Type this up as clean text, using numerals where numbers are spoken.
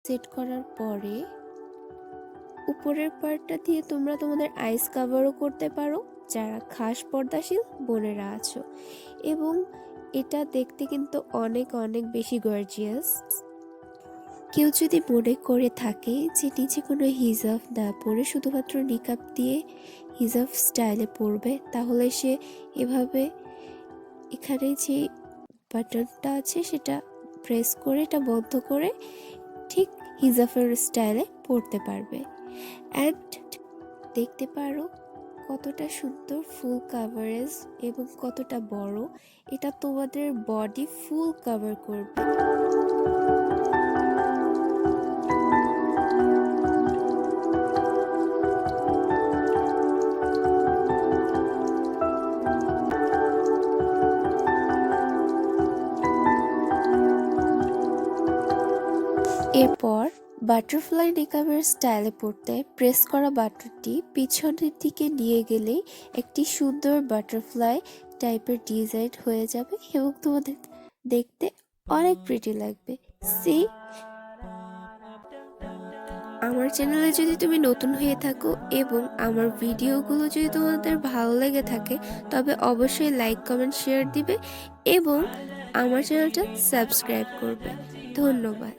সেট করার পরে উপরের পার্টটা দিয়ে তোমরা তোমাদের আইস কাভারও করতে পারো যারা খাস পর্দাশীল বোনেরা আছো, এবং এটা দেখতে কিন্তু অনেক অনেক বেশি গর্জিয়াস। কেউ যদি মনে করে থাকে যে নিচে কোনো হিজাব না পরে শুধুমাত্র নিকাব দিয়ে হিজাব স্টাইলে পরবে, তাহলে সে এভাবে এখানে যে বাটনটা আছে সেটা প্রেস করে এটা বন্ধ করে ঠিক হিজাবের স্টাইলে পরতে পারবে। অ্যান্ড দেখতে পারো কতটা সুন্দর ফুল কাভারেজ এবং কতটা বড়, এটা তোমাদের বডি ফুল কভার করবে। এরপর বাটারফ্লাই নিকাবের স্টাইলে পরতে প্রেস করা বাটনটি পিছনের দিকে নিয়ে গেলেই একটি সুন্দর বাটারফ্লাই টাইপের ডিজাইন হয়ে যাবে এবং তোমাদের দেখতে অনেক প্রিটি লাগবে। সি আমার চ্যানেলে যদি তুমি নতুন হয়ে থাকো এবং আমার ভিডিওগুলো যদি তোমাদের ভালো লেগে থাকে, তবে অবশ্যই লাইক কমেন্ট শেয়ার দিবে এবং আমার চ্যানেলটা সাবস্ক্রাইব করবে। ধন্যবাদ।